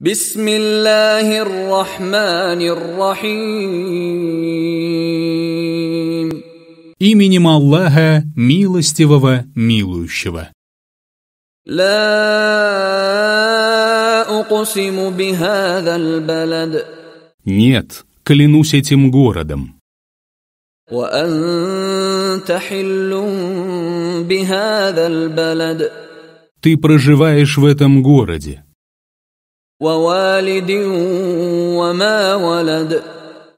Бисмиллахир рахманир рахим. Именем Аллаха, милостивого, милующего. Ла уqsimu бихадал балад. Нет, клянусь этим городом. Ва анта хиллун бихадал балад. Ты проживаешь в этом городе. Ва валидин ва ма валад.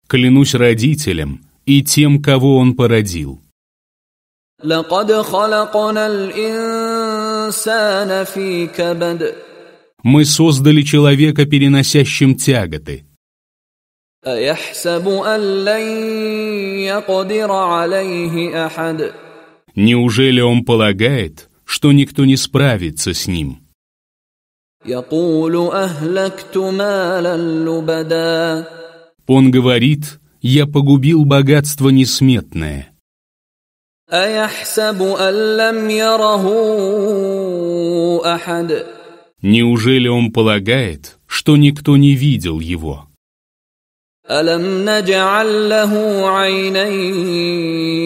Клянусь родителям и тем, кого он породил. Лакад халакнал инсана фи кабад. Мы создали человека, переносящим тяготы. Аяхсабу ан лан якдира алейхи ахад. Неужели он полагает, что никто не справится с ним? Якулу ахлакту малан лубада. Он говорит: я погубил богатство несметное. Аяхсабу ан лам яраху ахад. Неужели он полагает, что никто не видел его? Алам надж'аль лаху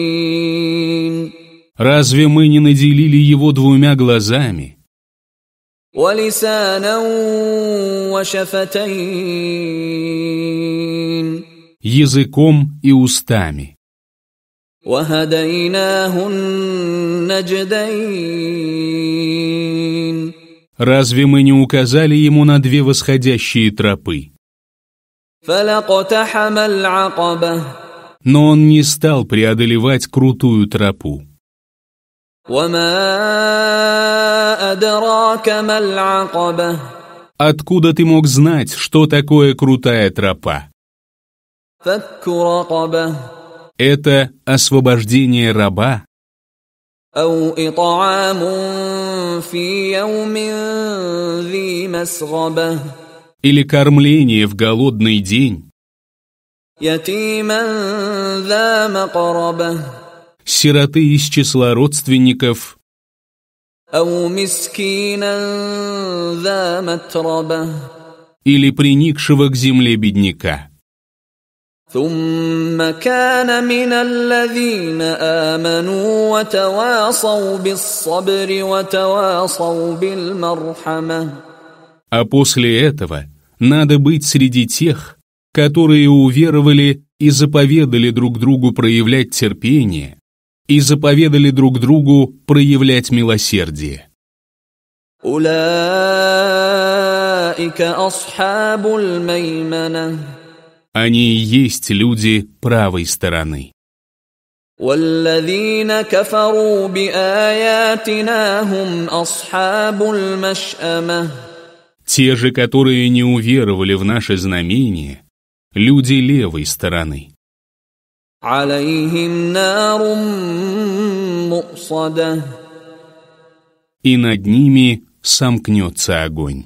айнайн. Разве мы не наделили его двумя глазами? Ва лисанан ва шафатайн. Языком и устами. Ва хадайнаху надждайн. Разве мы не указали ему на две восходящие тропы? Фалактахамал акаба. Но он не стал преодолевать крутую тропу. Ва ма адрака мал акаба. Откуда ты мог знать, что такое крутая тропа? Факку ракаба. Это освобождение раба Ау ит'амун фи яумин зи масгаба. или кормление в голодный день, Ятиман за макраба. сироты из числа родственников Ау мискинан за матраба. или приникшего к земле бедняка. ثم كان من الذين آمنوا وتواصوا بالصبر وتواصوا بالمرحمة. А после этого надо быть среди тех, которые уверовали и заповедали друг другу проявлять терпение, и заповедали друг другу проявлять милосердие. أولئك أصحاب الميمنة. Они и есть люди правой стороны. والذين كفروا بآياتنا هم أصحاب المشأمة. Те же, которые не уверовали в наше знамение, люди левой стороны. عليهم نار مؤصدة. И над ними сомкнется огонь.